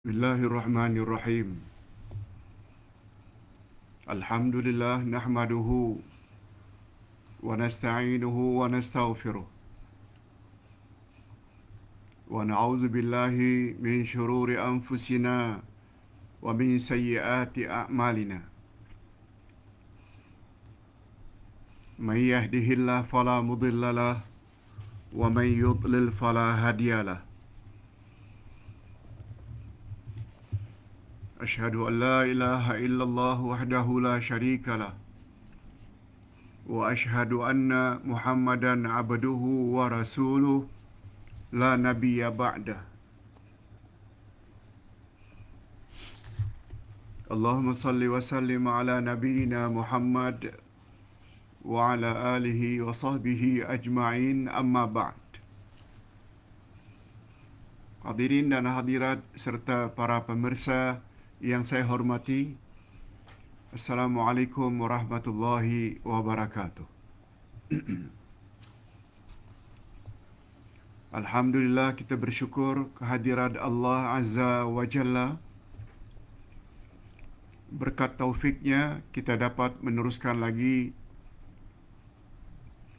Bismillahirrahmanirrahim. Alhamdulillah nahmaduhu wa nasta'inuhu wa nastaghfiruh. Wa na'udzu billahi min shururi anfusina wa min sayyiati a'malina. May yahdihillahu fala mudilla lahu wa may yudlil fala hadiya lahu. أشهد أن لا إله إلا الله وحده لا شريك له وأشهد أن محمدا عبده ورسوله لا نبي بعده. اللهم صل وسلم على نبينا محمد وعلى آله وصحبه أجمعين أما بعد. Hadirin dan hadirat serta para pemirsa yang saya hormati, Assalamualaikum warahmatullahi wabarakatuh. Alhamdulillah, kita bersyukur kehadirat Allah Azza wa Jalla. Berkat taufiknya kita dapat meneruskan lagi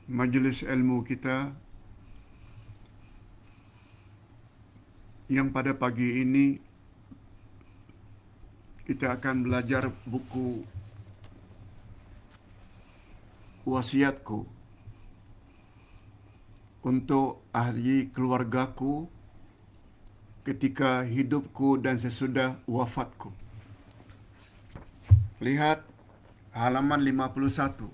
majlis ilmu kita yang pada pagi ini kita akan belajar buku Wasiatku untuk ahli keluargaku ketika hidupku dan sesudah wafatku. Lihat halaman 51.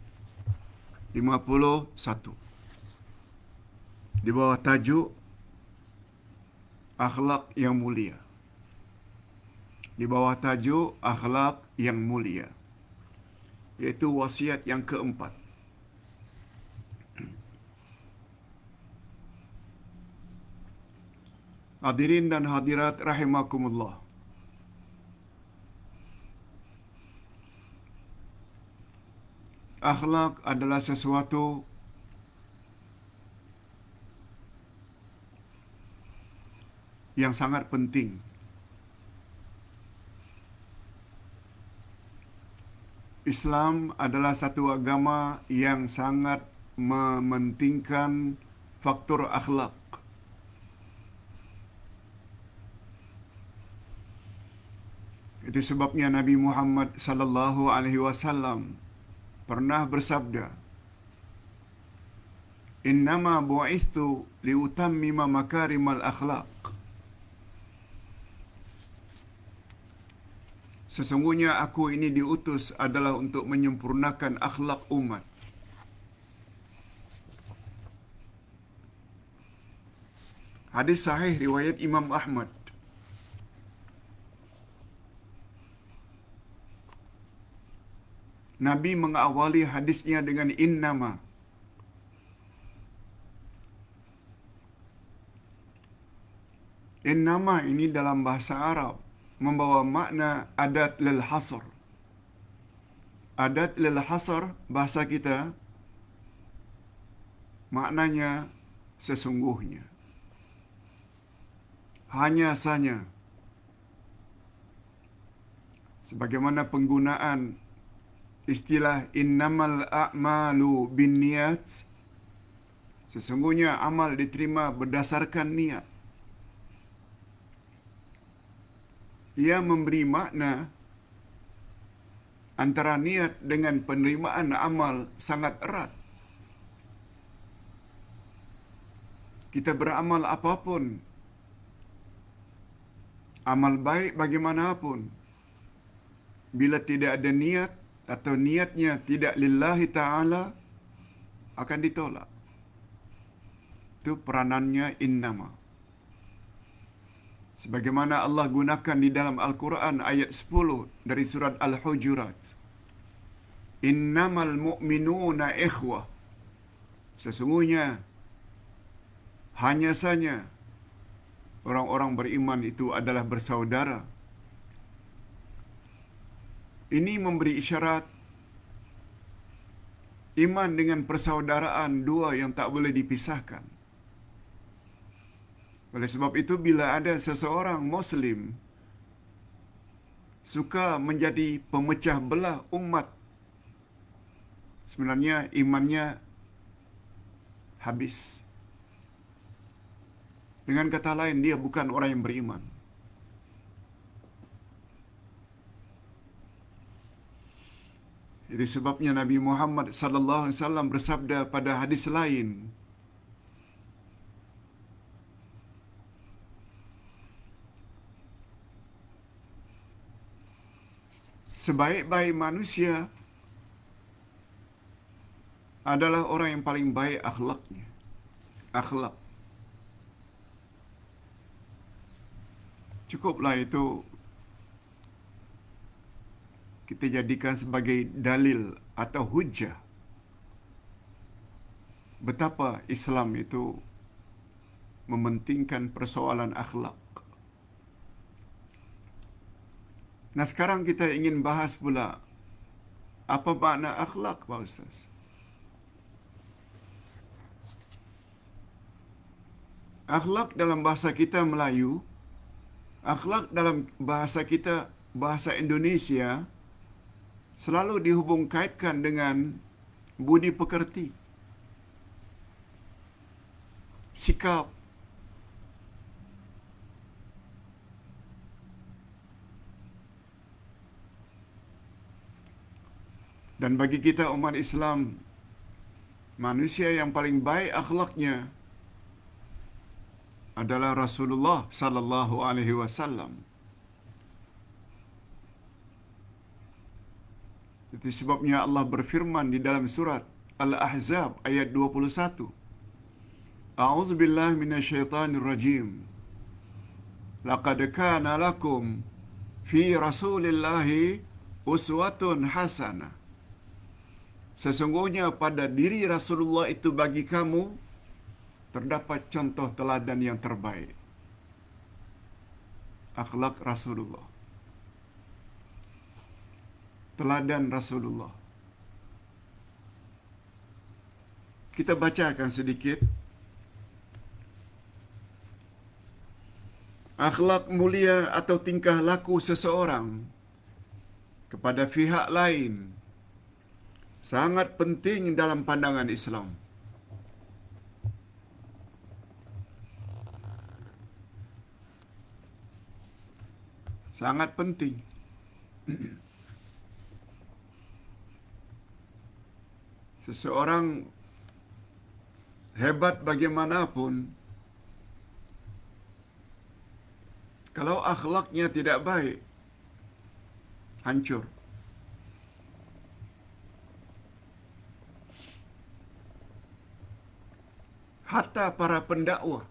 Di bawah tajuk Akhlak yang mulia. Di bawah tajuk Akhlak yang mulia, iaitu wasiat yang keempat. Hadirin dan hadirat rahimakumullah. Akhlak adalah sesuatu yang sangat penting. Islam adalah satu agama yang sangat mementingkan faktor akhlak. Itu sebabnya Nabi Muhammad sallallahu alaihi wasallam pernah bersabda, "Innama bu'itsu liutammima makarimal akhlaq." Sesungguhnya aku ini diutus adalah untuk menyempurnakan akhlak umat. Hadis sahih riwayat Imam Ahmad. Nabi mengawali hadisnya dengan innama. Innama ini dalam bahasa Arab membawa makna adat lil hasr. Adat lil hasr bahasa kita maknanya sesungguhnya, hanya saja. Sebagaimana penggunaan istilah innamal a'malu binniyat, sesungguhnya amal diterima berdasarkan niat. Ia memberi makna antara niat dengan penerimaan amal sangat erat. Kita beramal apapun, amal baik bagaimanapun, bila tidak ada niat atau niatnya tidak lillahi ta'ala, akan ditolak. Itu peranannya innama. Sebagaimana Allah gunakan di dalam Al-Quran ayat 10 dari surat Al-Hujurat. Innamal mu'minuna ikhwah. Sesungguhnya, hanya saja orang-orang beriman itu adalah bersaudara. Ini memberi isyarat iman dengan persaudaraan dua yang tak boleh dipisahkan. Oleh sebab itu, bila ada seseorang Muslim suka menjadi pemecah belah umat. Sebenarnya imannya habis. Dengan kata lain, dia bukan orang yang beriman. Itu sebabnya Nabi Muhammad sallallahu alaihi wasallam bersabda pada hadis lain, sebaik-baik manusia adalah orang yang paling baik akhlaknya. Akhlak. Cukuplah itu kita jadikan sebagai dalil atau hujah betapa Islam itu mementingkan persoalan akhlak. Nah, sekarang kita ingin bahas pula apa makna akhlak, Pak Ustaz? Akhlak dalam bahasa kita Melayu, akhlak dalam bahasa kita, bahasa Indonesia, selalu dihubung kaitkan dengan budi pekerti, sikap, dan bagi kita umat Islam, manusia yang paling baik akhlaknya adalah Rasulullah sallallahu alaihi wasallam. Itu sebabnya Allah berfirman di dalam surat Al-Ahzab ayat 21. A'udzubillahi minasyaitonir rajim. Laqad kana lakum fi Rasulillahi uswatun hasanah. Sesungguhnya pada diri Rasulullah itu bagi kamu terdapat contoh teladan yang terbaik. Akhlak Rasulullah. Teladan Rasulullah. Kita bacakan sedikit. Akhlak mulia atau tingkah laku seseorang kepada pihak lain sangat penting dalam pandangan Islam. Sangat penting. Seseorang hebat bagaimanapun, kalau akhlaknya tidak baik, hancur. Hatta para pendakwah,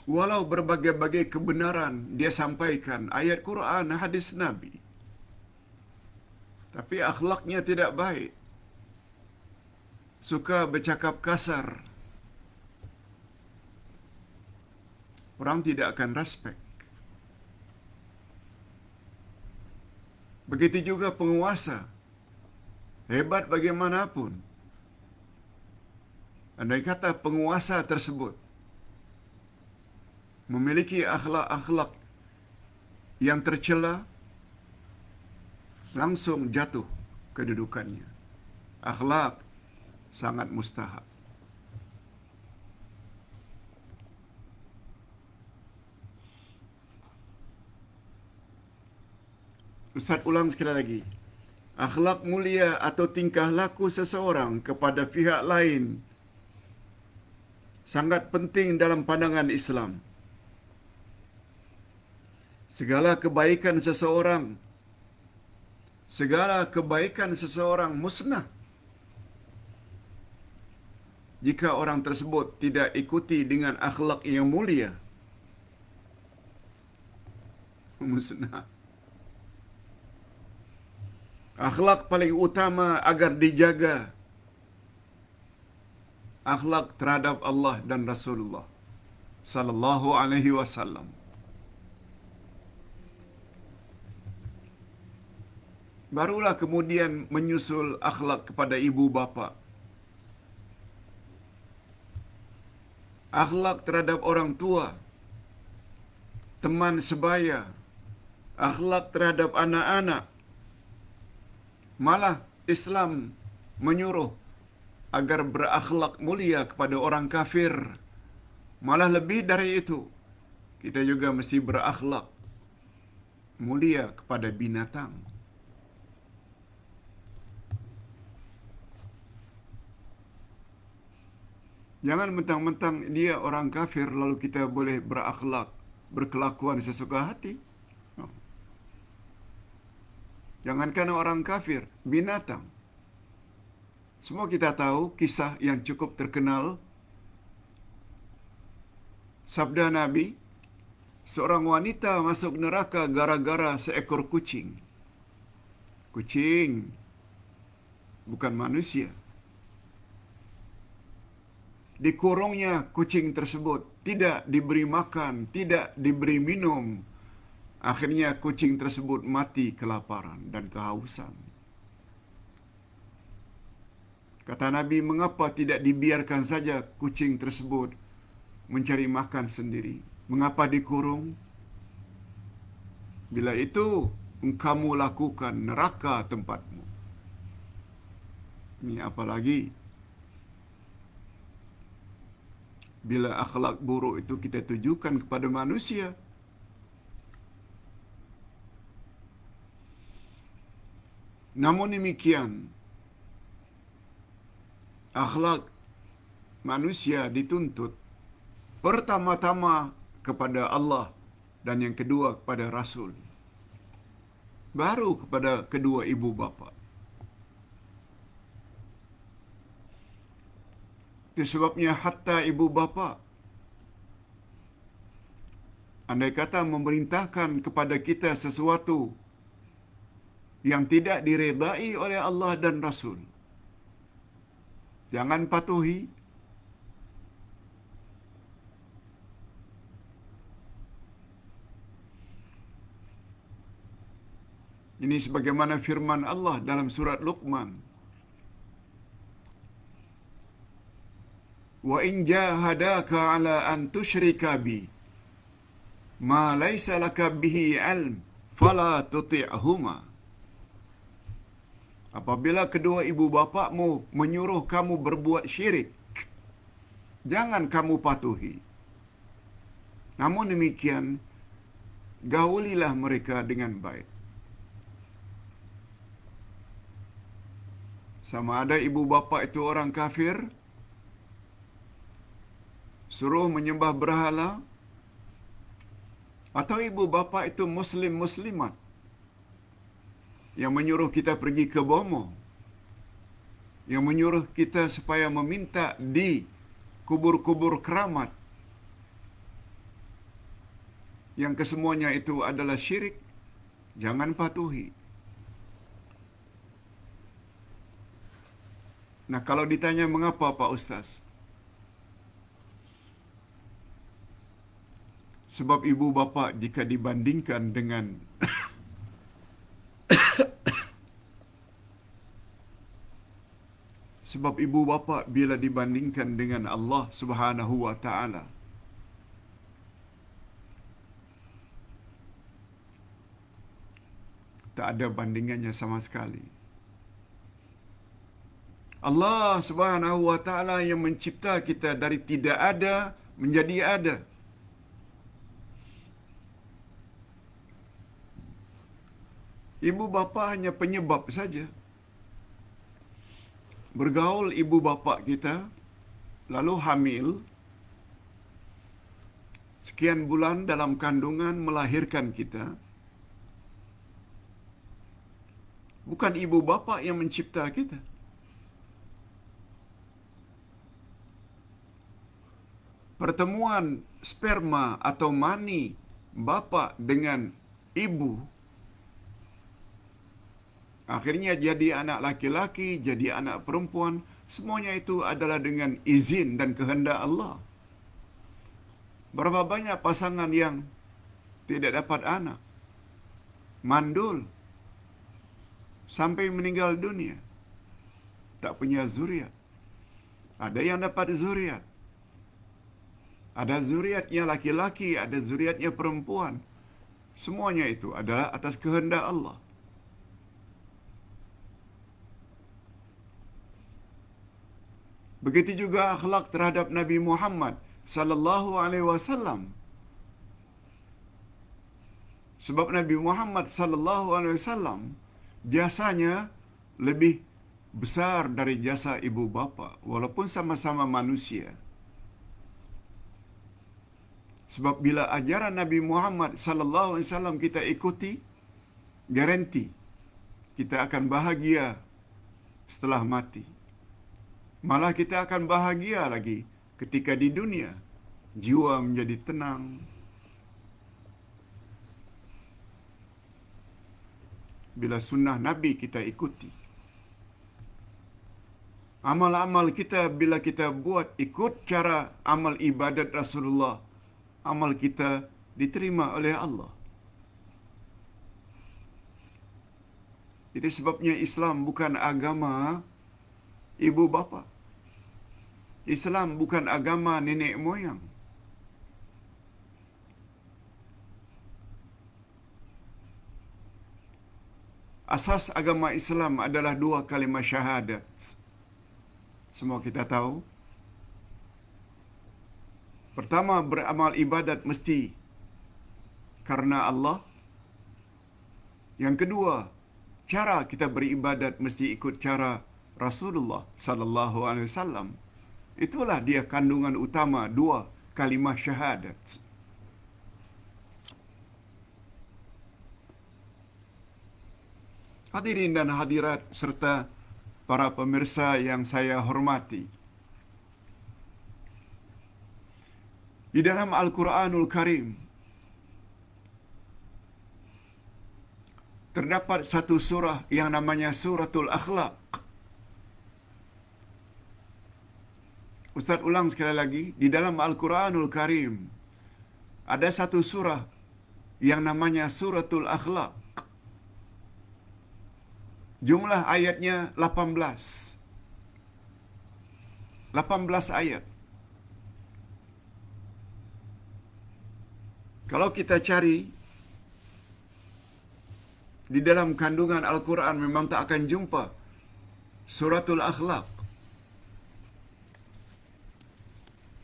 walau berbagai-bagai kebenaran dia sampaikan, ayat Quran, hadis Nabi, tapi akhlaknya tidak baik, suka bercakap kasar, orang tidak akan respect. Begitu juga penguasa, hebat bagaimanapun, andai kata penguasa tersebut memiliki akhlak-akhlak yang tercela, langsung jatuh kedudukannya. Akhlak sangat mustahak. Ustaz ulang sekali lagi. Akhlak mulia atau tingkah laku seseorang kepada pihak lain sangat penting dalam pandangan Islam. Segala kebaikan seseorang musnah jika orang tersebut tidak ikuti dengan akhlak yang mulia. Musnah. Akhlak paling utama agar dijaga, akhlak terhadap Allah dan Rasulullah sallallahu alaihi wasallam. Barulah kemudian menyusul akhlak kepada ibu bapa. akhlak terhadap orang tua, teman sebaya, akhlak terhadap anak-anak. Malah Islam menyuruh agar berakhlak mulia kepada orang kafir. Malah lebih dari itu, kita juga mesti berakhlak mulia kepada binatang. Jangan mentang-mentang dia orang kafir lalu kita boleh berakhlak, berkelakuan sesuka hati. Jangankan orang kafir, binatang. Semua kita tahu kisah yang cukup terkenal. Sabda Nabi, seorang wanita masuk neraka gara-gara seekor kucing. Kucing, bukan manusia. Dikurungnya kucing tersebut, tidak diberi makan, tidak diberi minum. Akhirnya kucing tersebut mati kelaparan dan kehausan. Kata Nabi, mengapa tidak dibiarkan saja kucing tersebut mencari makan sendiri? Mengapa dikurung? Bila itu kamu lakukan, neraka tempatmu. Ini apalagi bila akhlak buruk itu kita tujukan kepada manusia. Namun demikian, akhlak manusia dituntut pertama-tama kepada Allah dan yang kedua kepada Rasul. Baru kepada kedua ibu bapa. Itu sebabnya hatta ibu bapa, andai kata memerintahkan kepada kita sesuatu yang tidak diredai oleh Allah dan Rasul, jangan patuhi. Ini sebagaimana firman Allah dalam surat Luqman. Wa in jahadaka ala an tusyrika bi ma laysa laka bihi ilm fala tuti'huma. Apabila kedua ibu bapakmu menyuruh kamu berbuat syirik, jangan kamu patuhi. Namun demikian, gaulilah mereka dengan baik. Sama ada ibu bapa itu orang kafir, suruh menyembah berhala, atau ibu bapa itu muslim-muslimat yang menyuruh kita pergi ke bomo, yang menyuruh kita supaya meminta di kubur-kubur keramat, yang kesemuanya itu adalah syirik, jangan patuhi. Nah, kalau ditanya mengapa Pak Ustaz? Sebab ibu bapa jika dibandingkan dengan sebab ibu bapa bila dibandingkan dengan Allah Subhanahu wa taala, tak ada bandingannya sama sekali. Allah Subhanahu wa taala yang mencipta kita dari tidak ada menjadi ada. Ibu bapa hanya penyebab saja. Bergaul ibu bapa kita, lalu hamil, sekian bulan dalam kandungan melahirkan kita. Bukan ibu bapa yang mencipta kita. Pertemuan sperma atau mani bapa dengan ibu, akhirnya jadi anak laki-laki, jadi anak perempuan, semuanya itu adalah dengan izin dan kehendak Allah. Berapa banyak pasangan yang tidak dapat anak, mandul, sampai meninggal dunia, tak punya zuriat. Ada yang dapat zuriat. Ada zuriatnya laki-laki, ada zuriatnya perempuan. Semuanya itu adalah atas kehendak Allah. Begitu juga akhlak terhadap Nabi Muhammad sallallahu alaihi wasallam. Sebab Nabi Muhammad sallallahu alaihi wasallam jasanya lebih besar dari jasa ibu bapa walaupun sama-sama manusia. Sebab bila ajaran Nabi Muhammad sallallahu alaihi wasallam kita ikuti, garanti kita akan bahagia setelah mati. Malah kita akan bahagia lagi ketika di dunia. Jiwa menjadi tenang. Bila sunnah Nabi kita ikuti. Amal-amal kita bila kita buat ikut cara amal ibadat Rasulullah, amal kita diterima oleh Allah. Itu sebabnya Islam bukan agama ibu bapa. Islam bukan agama nenek moyang. Asas agama Islam adalah 2 kalimah syahadat. Semua kita tahu. Pertama, beramal ibadat mesti karena Allah. Yang kedua, cara kita beribadat mesti ikut cara Rasulullah sallallahu alaihi wasallam. Itulah dia kandungan utama 2 kalimah syahadat. Hadirin dan hadirat serta para pemirsa yang saya hormati. Di dalam Al-Quranul Karim terdapat satu surah yang namanya Suratul Akhlaq. Ustaz ulang sekali lagi, di dalam Al-Quranul Karim ada satu surah yang namanya Suratul Akhlaq. Jumlah ayatnya 18. 18 ayat. Kalau kita cari di dalam kandungan Al-Quran memang tak akan jumpa Suratul Akhlaq.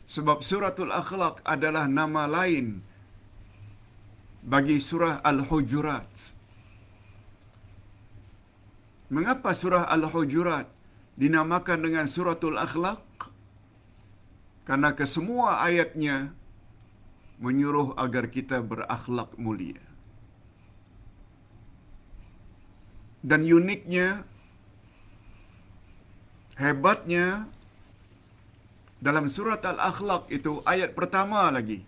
Sebab Suratul Akhlaq adalah nama lain bagi surah Al-Hujurat. Mengapa surah Al-Hujurat dinamakan dengan Suratul Akhlaq? Karena kesemua ayatnya menyuruh agar kita berakhlak mulia. Dan uniknya, hebatnya, dalam surat Al-Akhlaq itu ayat pertama lagi.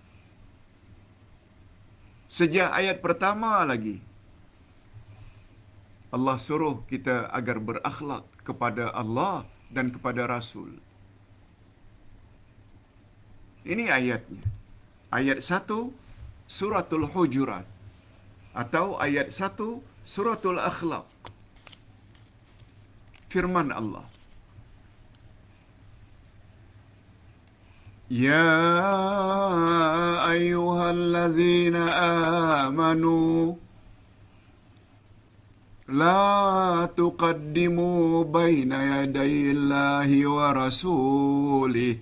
Sejak ayat pertama lagi, Allah suruh kita agar berakhlak kepada Allah dan kepada Rasul. Ini ayatnya. Ayat 1 Suratul Hujurat atau ayat 1 Suratul Akhlaq. Firman Allah. Ya ayyuhalladzina amanu la tuqaddimu baina yadayillahi wa rasulih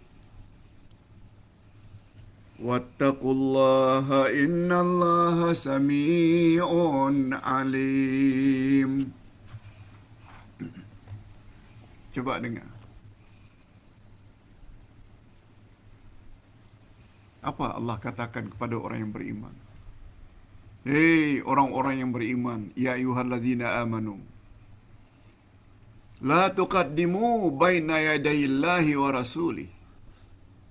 wattaqullaha innallaha sami'un alim. Coba dengar. Apa Allah katakan kepada orang yang beriman? Hei orang-orang yang beriman, ya ayyuhalladzina amanu. La tuqaddimu baina yadayillahi wa rasulih.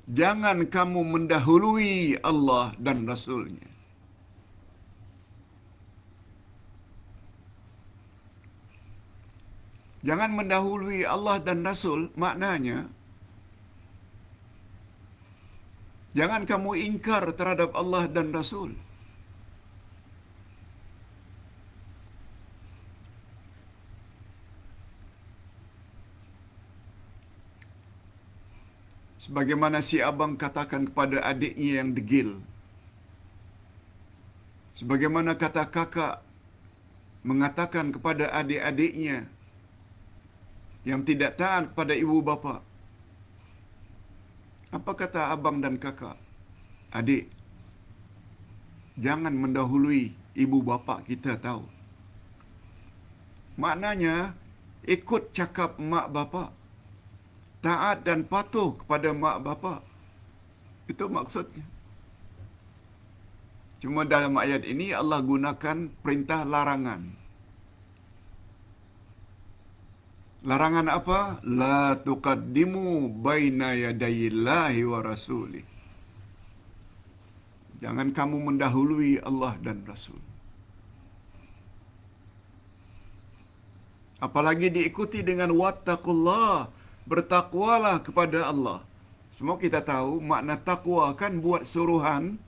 Jangan kamu mendahului Allah dan Rasulnya. Jangan mendahului Allah dan Rasul, maknanya jangan kamu ingkar terhadap Allah dan Rasul. Sebagaimana si abang katakan kepada adiknya yang degil. Sebagaimana kata kakak mengatakan kepada adik-adiknya yang tidak taat kepada ibu bapa. Apa kata abang dan kakak? Adik, jangan mendahului ibu bapa kita tahu. Maknanya, ikut cakap mak bapa. Taat dan patuh kepada mak bapa. Itu maksudnya. Cuma dalam ayat ini Allah gunakan perintah larangan. Larangan apa? La tuqaddimu baina yadayillahi wa rasulih. Jangan kamu mendahului Allah dan Rasul. Apalagi diikuti dengan wattaqullah, bertakwalah kepada Allah. Semua kita tahu makna takwa kan buat suruhan,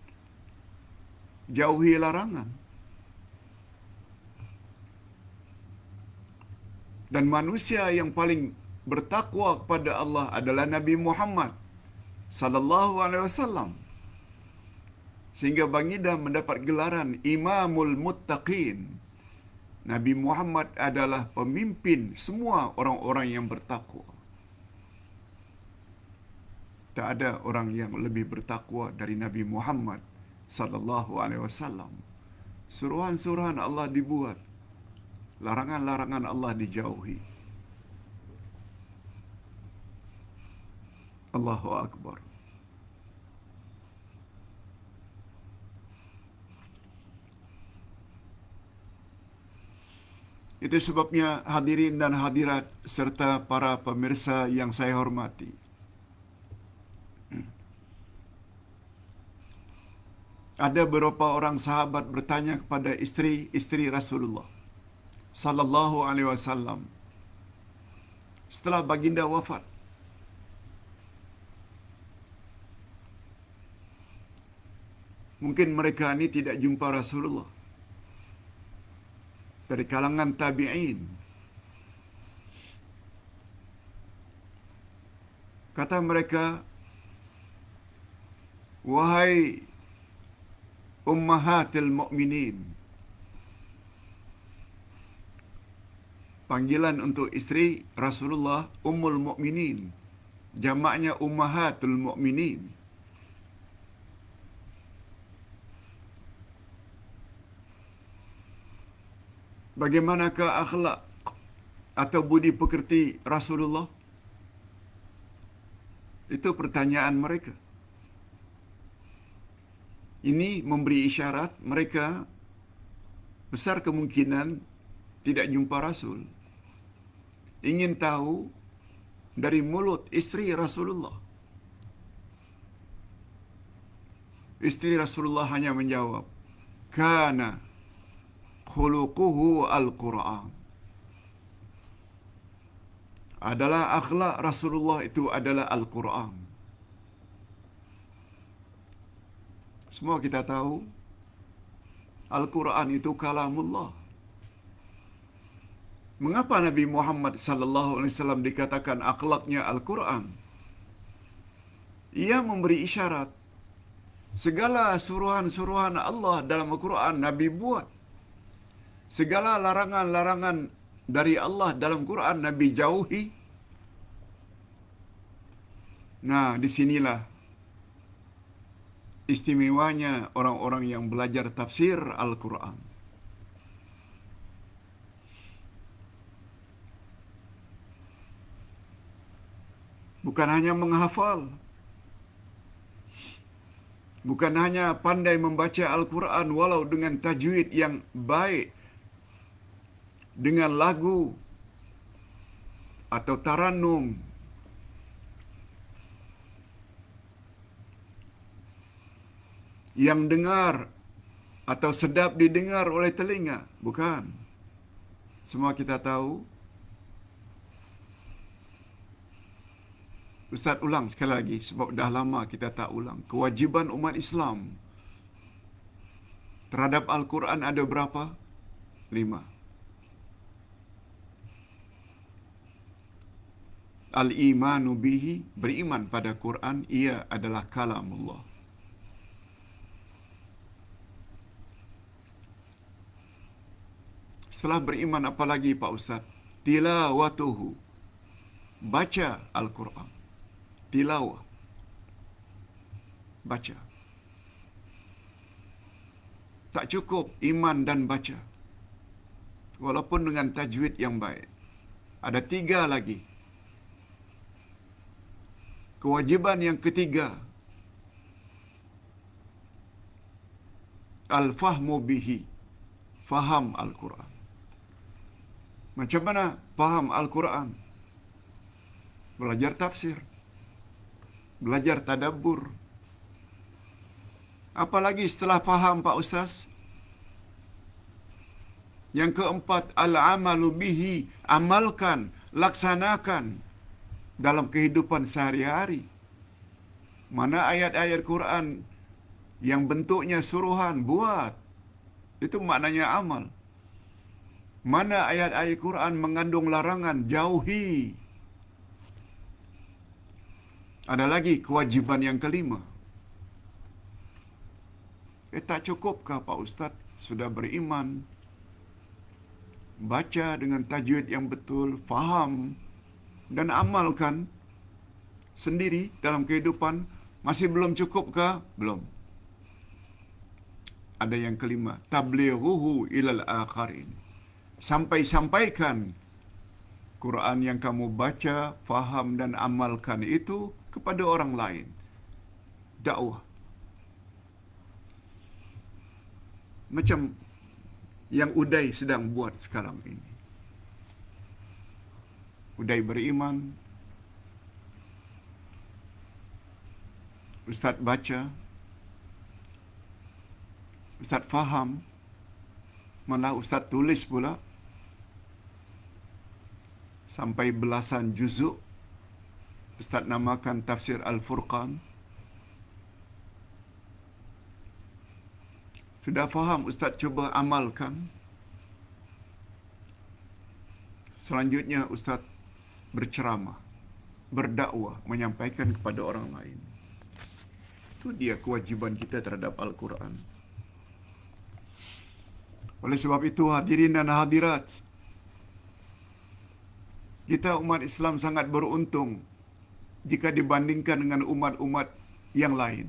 jauhi larangan. Dan manusia yang paling bertakwa kepada Allah adalah Nabi Muhammad sallallahu alaihi wasallam. Sehingga baginda mendapat gelaran Imamul Muttaqin. Nabi Muhammad adalah pemimpin semua orang-orang yang bertakwa. Tak ada orang yang lebih bertakwa dari Nabi Muhammad sallallahu alaihi wasallam. Suruhan-suruhan Allah dibuat, larangan-larangan Allah dijauhi. Allahu akbar. Itu sebabnya hadirin dan hadirat serta para pemirsa yang saya hormati. Ada beberapa orang sahabat bertanya kepada isteri-isteri Rasulullah sallallahu alaihi wasallam setelah baginda wafat. Mungkin mereka ini tidak jumpa Rasulullah. Dari kalangan tabi'in. Kata mereka, wahai ummahatil mu'minin. Panggilan untuk isteri Rasulullah Ummul Mukminin. Jamaknya Ummahatul Mukminin. Bagaimanakah akhlak atau budi pekerti Rasulullah? Itu pertanyaan mereka. Ini memberi isyarat mereka besar kemungkinan tidak jumpa Rasul. Ingin tahu dari mulut isteri Rasulullah. Isteri Rasulullah hanya menjawab, kana khuluquhu al-Quran. Adalah akhlak Rasulullah itu adalah Al-Quran. Semua kita tahu Al-Quran itu kalamullah. Mengapa Nabi Muhammad sallallahu alaihi wasallam dikatakan akhlaknya Al-Quran? Ia memberi isyarat segala suruhan-suruhan Allah dalam Al-Quran Nabi buat. Segala larangan-larangan dari Allah dalam Quran Nabi jauhi. Nah, disinilah istimewanya orang-orang yang belajar tafsir Al-Quran. Bukan hanya menghafal, bukan hanya pandai membaca Al-Quran walau dengan tajwid yang baik, dengan lagu atau tarannum, yang dengar atau sedap didengar oleh telinga. Bukan. Semua kita tahu. Ustaz ulang sekali lagi sebab dah lama kita tak ulang. Kewajiban umat Islam terhadap Al-Quran ada berapa? 5. Al-imanu bihi, beriman pada Quran, ia adalah kalamullah. Setelah beriman apa lagi Pak Ustaz? Tilawatuhu, baca Al-Quran. Tilawah, baca. Tak cukup iman dan baca, walaupun dengan tajwid yang baik. Ada 3 lagi. Kewajiban yang ketiga, al-fahmu bihi, faham Al-Quran. Macam mana faham Al-Quran? Belajar tafsir, belajar tadabbur. Apalagi setelah faham Pak Ustaz? Yang keempat, al-amalu bihi, amalkan, laksanakan dalam kehidupan sehari-hari. Mana ayat-ayat Quran yang bentuknya suruhan, buat. Itu maknanya amal. Mana ayat-ayat Quran mengandung larangan, jauhi. Ada lagi kewajiban yang kelima. Tak cukupkah Pak Ustaz sudah beriman, baca dengan tajwid yang betul, faham dan amalkan sendiri dalam kehidupan, masih belum cukupkah? Belum. Ada yang kelima, tablighuhu ilal akharin. Sampai-sampaikan Quran yang kamu baca, faham dan amalkan itu kepada orang lain. Dakwah. Macam yang Uday sedang buat sekarang ini. Uday beriman, Ustaz baca, Ustaz faham, malah Ustaz tulis pula, sampai belasan juzuk. Ustaz namakan Tafsir Al-Furqan. Sudah faham, Ustaz cuba amalkan. Selanjutnya Ustaz berceramah, berdakwah, menyampaikan kepada orang lain. Itu dia kewajiban kita terhadap Al-Quran. Oleh sebab itu, hadirin dan hadirat, kita umat Islam sangat beruntung jika dibandingkan dengan umat-umat yang lain.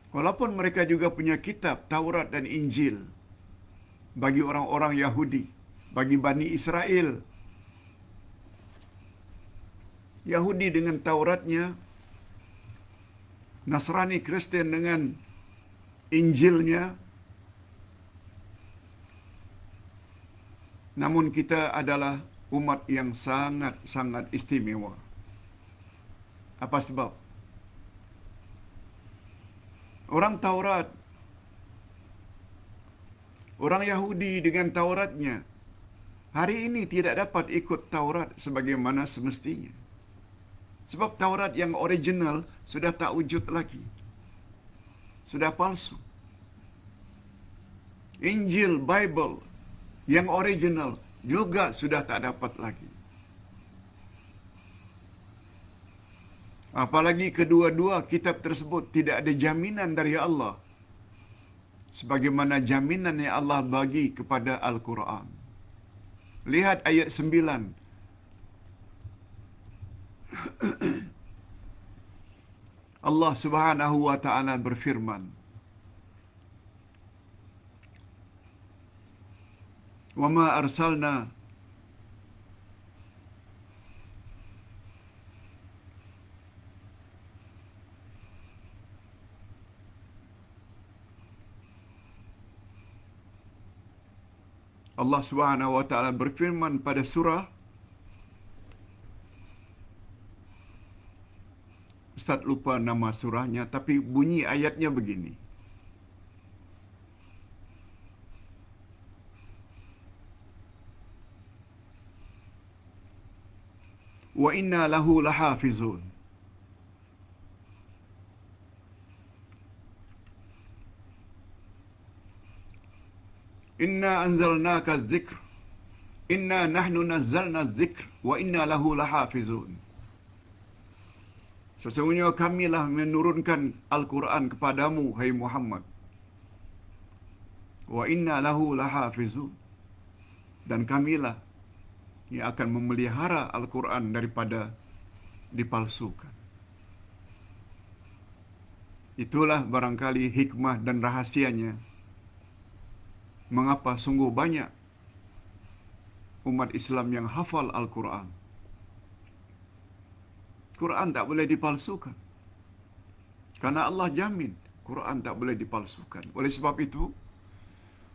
Walaupun mereka juga punya kitab Taurat dan Injil bagi orang-orang Yahudi, bagi Bani Israel. Yahudi dengan Tauratnya, Nasrani Kristen dengan Injilnya. Namun kita adalah umat yang sangat-sangat istimewa. Apa sebab? Orang Taurat, orang Yahudi dengan Tauratnya, hari ini tidak dapat ikut Taurat sebagaimana semestinya. Sebab Taurat yang original sudah tak wujud lagi. Sudah palsu. Injil, Bible yang original juga sudah tak dapat lagi. Apalagi kedua-dua kitab tersebut tidak ada jaminan dari Allah sebagaimana jaminan yang Allah bagi kepada Al-Quran. Lihat ayat 9. Allah Subhanahu wa taala berfirman, "Wa ma arsalna Allah Subhanahu wa taala berfirman pada surah, Ustaz lupa nama surahnya, tapi bunyi ayatnya begini. Wa inna lahu lahafizun. Inna anzalnaka dzikr Inna nahnu nazzalna dzikr wa inna lahu lahafizun. Sesungguhnya kamilah menurunkan Al-Quran kepadamu, hai Muhammad. Wa inna lahu lahafizun. Dan kamilah yang akan memelihara Al-Quran daripada dipalsukan. Itulah barangkali hikmah dan rahasianya mengapa sungguh banyak umat Islam yang hafal Al-Quran. Quran tak boleh dipalsukan. Karena Allah jamin Quran tak boleh dipalsukan. Oleh sebab itu,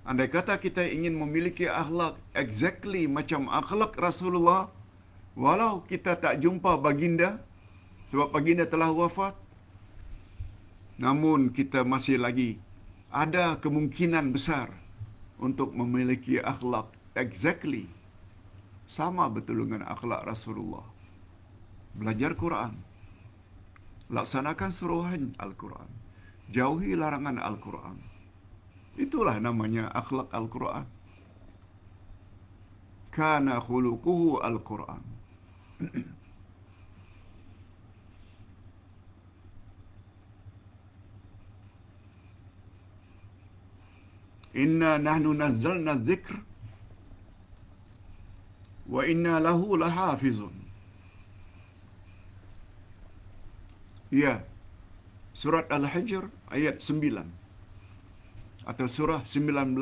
andai kata kita ingin memiliki akhlak exactly macam akhlak Rasulullah, walau kita tak jumpa baginda, sebab baginda telah wafat, namun kita masih lagi ada kemungkinan besar untuk memiliki akhlak exactly sama betul dengan akhlak Rasulullah. Belajar Quran, laksanakan suruhan Al-Quran, jauhi larangan Al-Quran. Itulah namanya akhlak Al-Quran. Kana khuluquhu Al-Quran. Inna nahnu nazzalna dzikr wa inna lahu lahafizun. Ya, surat Al-Hijr ayat 9 atau surah 19,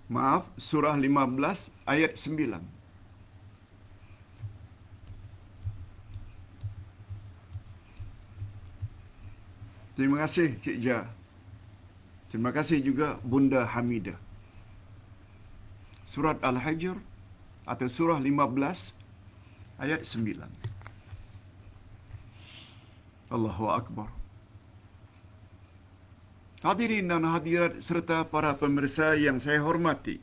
maaf, surah 15 ayat 9. Terima kasih Cik Ja. Terima kasih juga Bunda Hamidah. Surat Al-Hijr atau surah 15 ayat 9. Allahu Akbar. Hadirin dan hadirat serta para pemirsa yang saya hormati.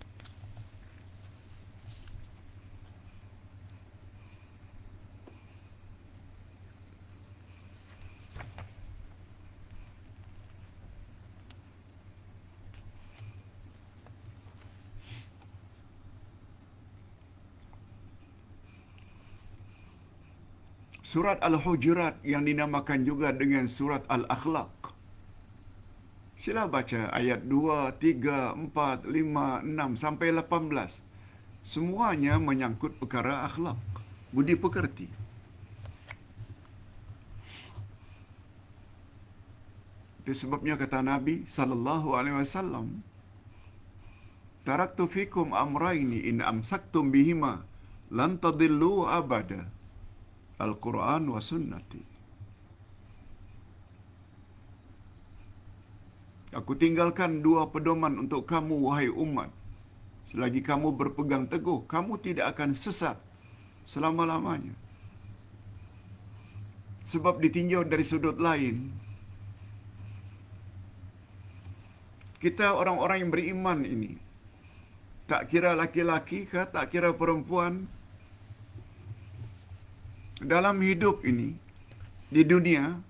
Surat Al-Hujurat yang dinamakan juga dengan surat Al-Akhlaq. Sila baca ayat 2, 3, 4, 5, 6 sampai 18. Semuanya menyangkut perkara akhlak, budi pekerti. Itu sebabnya kata Nabi sallallahu alaihi wasallam, "Taraktu fikum amrayni in amsaktum bihima lan tadillu abada. Al-Quran wa sunnati." Aku tinggalkan dua pedoman untuk kamu, wahai umat. Selagi kamu berpegang teguh, kamu tidak akan sesat selama-lamanya. Sebab ditinjau dari sudut lain, kita orang-orang yang beriman ini, tak kira laki-laki ke, tak kira perempuan, dalam hidup ini, di dunia,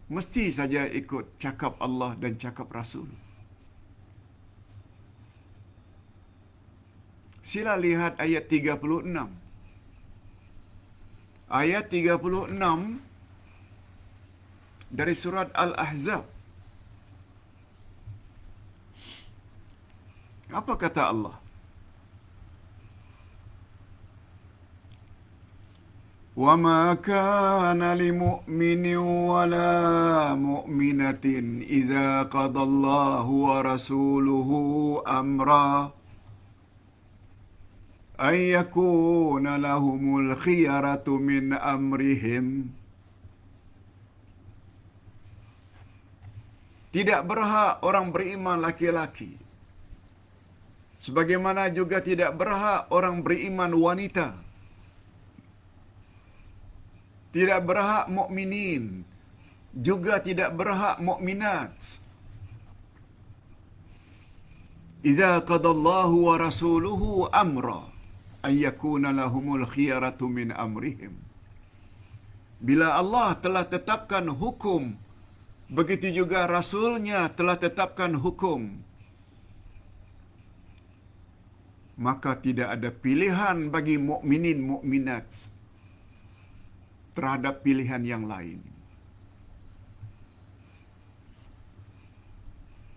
mesti saja ikut cakap Allah dan cakap Rasul. Sila lihat ayat 36. Ayat 36 dari surat Al-Ahzab. Apa kata Allah? وَمَا كَانَ لِمُؤْمِنٍ وَلَا مُؤْمِنَةٍ إِذَا قَضَى اللَّهُ وَرَسُولُهُ أَمْرًا أَن يَكُونَ لَهُمُ الْخِيَرَةُ مِنْ أَمْرِهِمْ. Tidak berhak orang beriman laki-laki, sebagaimana juga tidak berhak orang beriman wanita. Tidak berhak mukminin, juga tidak berhak mukminat. Idza qadallahu wa rasuluhu amra ay yakuna lahumul khiyaratu min amrihim. Bila Allah telah tetapkan hukum, begitu juga Rasulnya telah tetapkan hukum, maka tidak ada pilihan bagi mukminin mukminat terhadap pilihan yang lain.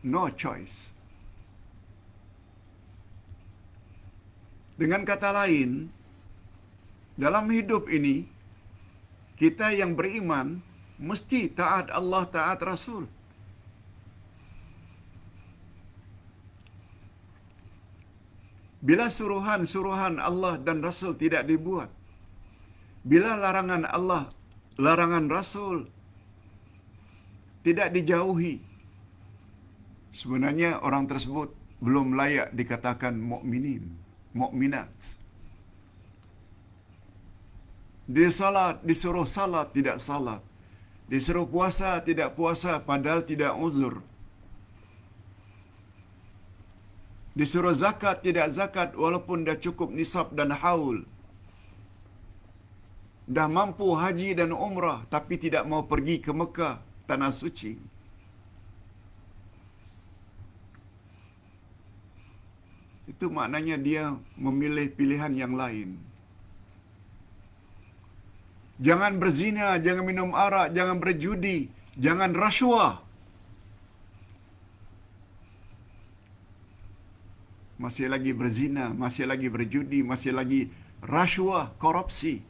No choice. Dengan kata lain, dalam hidup ini, kita yang beriman mesti taat Allah, taat Rasul. Bila suruhan-suruhan Allah dan Rasul tidak dibuat, bila larangan Allah, larangan Rasul tidak dijauhi, sebenarnya orang tersebut belum layak dikatakan mukminin, mukminat. Dia salat, disuruh salat, tidak salat. Disuruh puasa, tidak puasa, padahal tidak uzur. Disuruh zakat, tidak zakat, walaupun dah cukup nisab dan haul. Dah mampu haji dan umrah, tapi tidak mau pergi ke Mekah, tanah suci. Itu maknanya dia memilih pilihan yang lain. Jangan berzina, jangan minum arak, jangan berjudi, jangan rasuah. Masih lagi berzina, masih lagi berjudi, masih lagi rasuah, korupsi.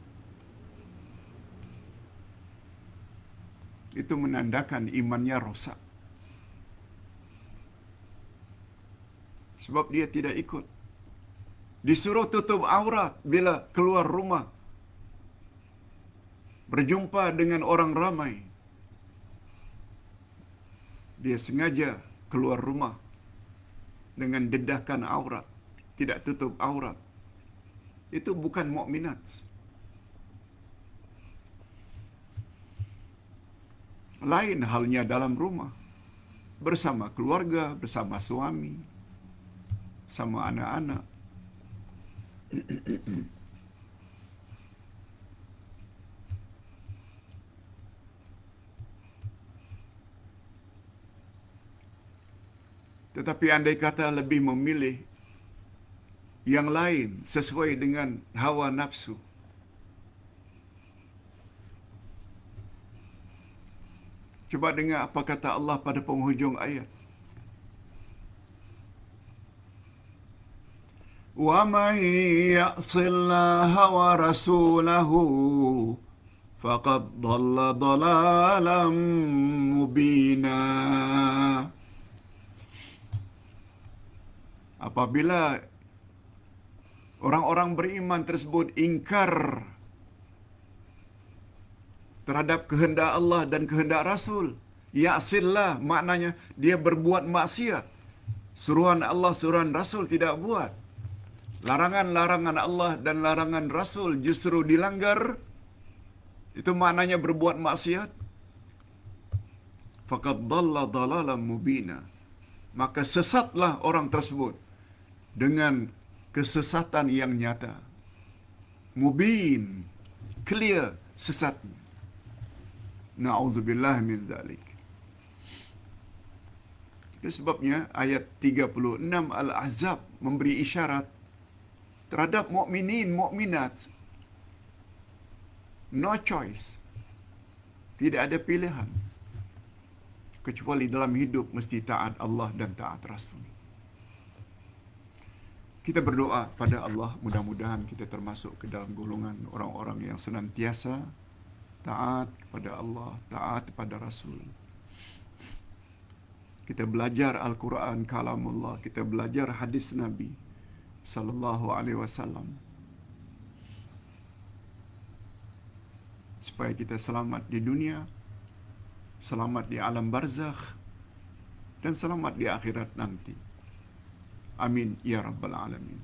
Itu menandakan imannya rosak. Sebab dia tidak ikut. Disuruh tutup aurat bila keluar rumah, berjumpa dengan orang ramai. Dia sengaja keluar rumah dengan dedahkan aurat, tidak tutup aurat. Itu bukan mukminat. Lain halnya dalam rumah, bersama keluarga, bersama suami, sama anak-anak. Tetapi andai kata lebih memilih yang lain sesuai dengan hawa nafsu, coba dengar apa kata Allah pada penghujung ayat. Wa may ya'sillaha wa rasulahu faqad dhalla dhalalan mubina. Apabila orang-orang beriman tersebut ingkar terhadap kehendak Allah dan kehendak Rasul, ya'sillah maknanya dia berbuat maksiat. Suruhan Allah, suruhan Rasul tidak buat. Larangan-larangan Allah dan larangan Rasul justru dilanggar. Itu maknanya berbuat maksiat. Faqad dhalla dhalalan mubina. Maka sesatlah orang tersebut dengan kesesatan yang nyata. Mubin, clear sesatnya. Na'udzubillah min dzalik. Itu sebabnya ayat 36 Al-Ahzab memberi isyarat terhadap mukminin, mukminat. No choice. Tidak ada pilihan. Kecuali dalam hidup mesti taat Allah dan taat Rasul. Kita berdoa pada Allah, mudah-mudahan kita termasuk ke dalam golongan orang-orang yang senantiasa taat kepada Allah, taat kepada Rasul. Kita belajar Al-Quran, kalamullah, kita belajar hadis Nabi sallallahu alaihi wasallam, supaya kita selamat di dunia, selamat di alam barzakh, dan selamat di akhirat nanti. Amin ya rabbal alamin.